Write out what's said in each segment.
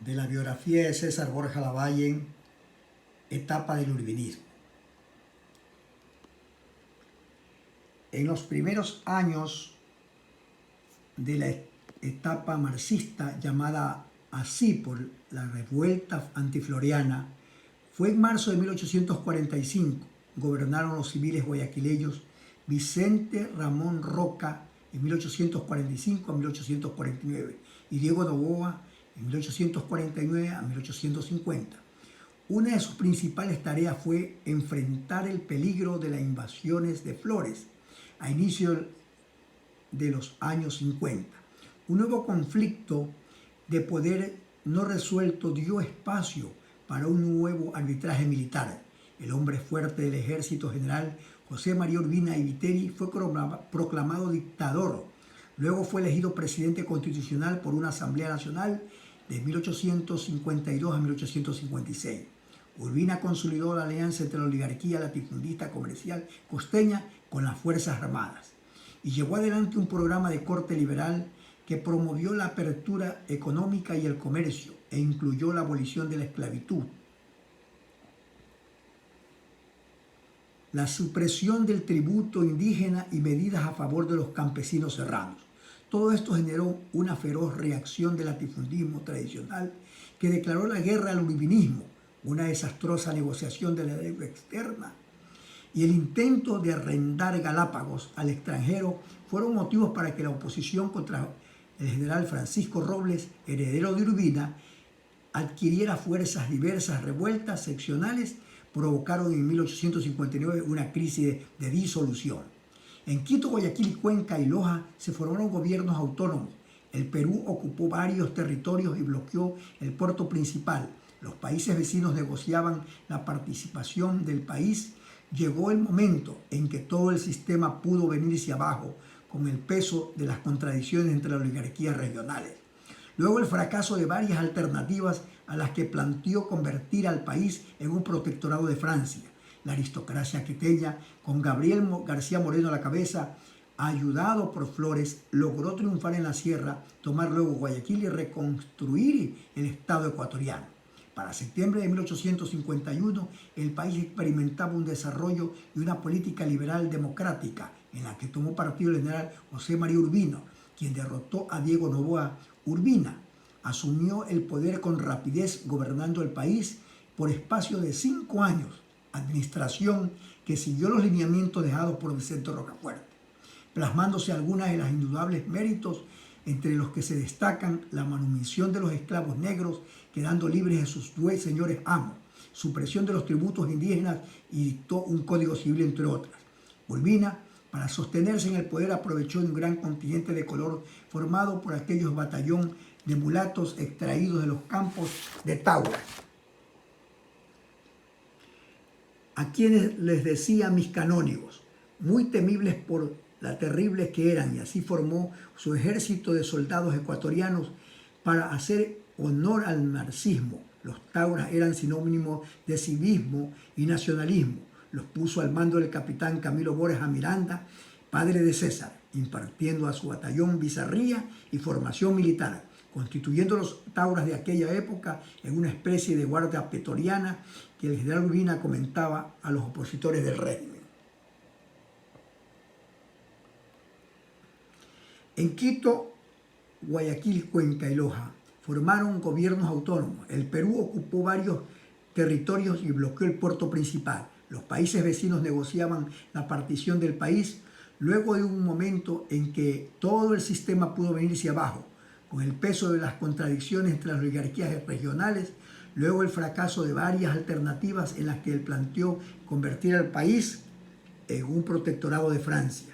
de la biografía de César Borja Lavalle, etapa del urbinismo. En los primeros años de la etapa marxista, llamada así por la revuelta antifloriana, fue en marzo de 1845, gobernaron los civiles guayaquileños Vicente Ramón Roca en 1845 a 1849 y Diego Noboa en 1849 a 1850. Una de sus principales tareas fue enfrentar el peligro de las invasiones de Flores a inicio de los años 50. Un nuevo conflicto de poder no resuelto dio espacio para un nuevo arbitraje militar. El hombre fuerte del ejército general José María Urbina y Viteri fue proclamado dictador. Luego fue elegido presidente constitucional por una Asamblea Nacional de 1852 a 1856. Urbina consolidó la alianza entre la oligarquía latifundista comercial costeña con las Fuerzas Armadas y llevó adelante un programa de corte liberal que promovió la apertura económica y el comercio e incluyó la abolición de la esclavitud, la supresión del tributo indígena y medidas a favor de los campesinos serranos. Todo esto generó una feroz reacción del latifundismo tradicional que declaró la guerra al urbinismo, una desastrosa negociación de la deuda externa y el intento de arrendar Galápagos al extranjero fueron motivos para que la oposición contra el general Francisco Robles, heredero de Urbina, adquiriera fuerzas diversas. Revueltas seccionales provocaron en 1859 una crisis de disolución. En Quito, Guayaquil, Cuenca y Loja se formaron gobiernos autónomos. El Perú ocupó varios territorios y bloqueó el puerto principal. Los países vecinos negociaban la participación del país. Llegó el momento en que todo el sistema pudo venirse abajo con el peso de las contradicciones entre las oligarquías regionales. Luego el fracaso de varias alternativas a las que planteó convertir al país en un protectorado de Francia. La aristocracia quiteña, con Gabriel García Moreno a la cabeza, ayudado por Flores, logró triunfar en la sierra, tomar luego Guayaquil y reconstruir el Estado ecuatoriano. Para septiembre de 1851, el país experimentaba un desarrollo y una política liberal democrática, en la que tomó partido el general José María Urbina, quien derrotó a Diego Noboa. Urbina asumió el poder con rapidez, gobernando el país por espacio de 5 años, administración que siguió los lineamientos dejados por Vicente Rocafuerte, plasmándose algunas de los indudables méritos, entre los que se destacan la manumisión de los esclavos negros, quedando libres de sus señores amos, supresión de los tributos indígenas y dictó un código civil, entre otras. Urbina, para sostenerse en el poder, aprovechó un gran contingente de color formado por aquellos batallón de mulatos extraídos de los campos de Taura, a quienes les decía mis canónigos, muy temibles por la terribles que eran, y así formó su ejército de soldados ecuatorianos para hacer honor al marxismo. Los Tauras eran sinónimo de civismo y nacionalismo. Los puso al mando del capitán Camilo Borja Miranda, padre de César, impartiendo a su batallón bizarría y formación militar, constituyendo los Tauras de aquella época en una especie de guardia pretoriana que el general Urbina comentaba a los opositores del régimen. En Quito, Guayaquil, Cuenca y Loja formaron gobiernos autónomos. El Perú ocupó varios territorios y bloqueó el puerto principal. Los países vecinos negociaban la partición del país. Luego de un momento en que todo el sistema pudo venirse abajo, con el peso de las contradicciones entre las oligarquías regionales, luego el fracaso de varias alternativas en las que él planteó convertir al país en un protectorado de Francia.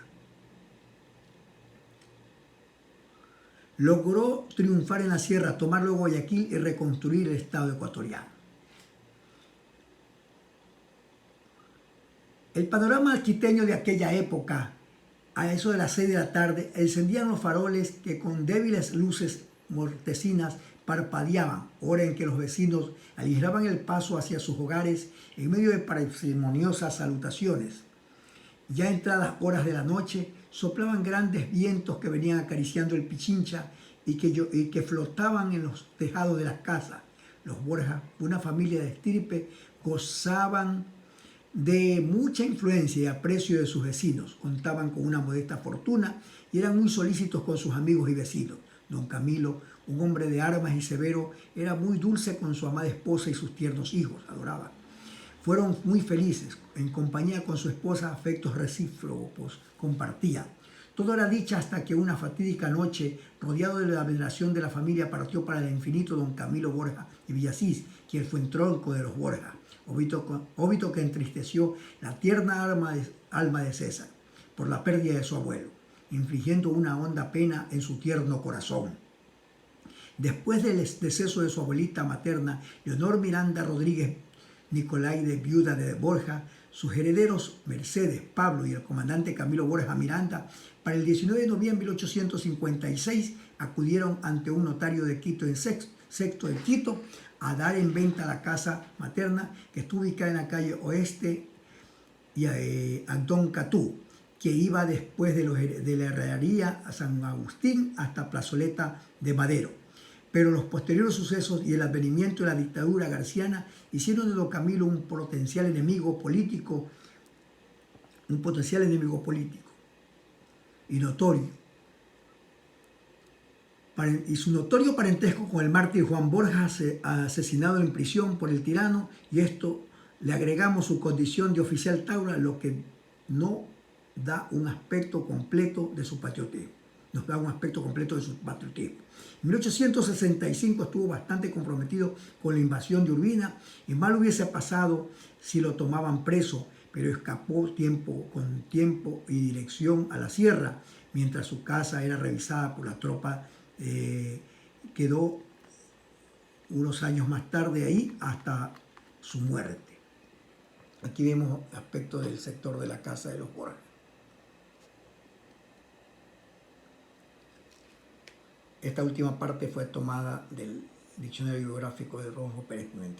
Logró triunfar en la sierra, tomar luego Guayaquil y reconstruir el Estado ecuatoriano. El panorama quiteño de aquella época, a eso de las 6 de la tarde, encendían los faroles que con débiles luces mortecinas parpadeaban, hora en que los vecinos aligeraban el paso hacia sus hogares en medio de parsimoniosas salutaciones. Ya entradas horas de la noche, soplaban grandes vientos que venían acariciando el Pichincha y que flotaban en los tejados de las casas. Los Borja, una familia de estirpe, gozaban de mucha influencia y aprecio de sus vecinos, contaban con una modesta fortuna y eran muy solícitos con sus amigos y vecinos. Don Camilo, un hombre de armas y severo, era muy dulce con su amada esposa y sus tiernos hijos, adoraba. Fueron muy felices, en compañía con su esposa, afectos recíprocos compartían. Todo era dicha hasta que una fatídica noche, rodeado de la veneración de la familia, partió para el infinito don Camilo Borja y Villasís, quien fue en tronco de los Borja, óbito que entristeció la tierna alma de César por la pérdida de su abuelo, infligiendo una honda pena en su tierno corazón. Después del deceso de su abuelita materna, Leonor Miranda Rodríguez Nicolaide, viuda de Borja, sus herederos Mercedes, Pablo y el comandante Camilo Borja Miranda, para el 19 de noviembre de 1856 acudieron ante un notario de Quito en Sexto de Quito a dar en venta la casa materna que está ubicada en la calle Oeste y Antón Catú, que iba después de la herrería a San Agustín hasta Plazoleta de Madero. Pero los posteriores sucesos y el advenimiento de la dictadura garciana hicieron de don Camilo un potencial enemigo político y notorio. Y su notorio parentesco con el mártir Juan Borja, asesinado en prisión por el tirano, y esto le agregamos su condición de oficial Taura, lo que no da un aspecto completo de su patriotismo. Nos da un aspecto completo de su patriotismo. En 1865 estuvo bastante comprometido con la invasión de Urbina y mal hubiese pasado si lo tomaban preso, pero escapó con tiempo y dirección a la sierra, mientras su casa era revisada por la tropa. Quedó unos años más tarde ahí hasta su muerte. Aquí vemos aspectos del sector de la casa de los Borja. Esta última parte fue tomada del Diccionario Biográfico de Rodolfo Pérez Pimentel.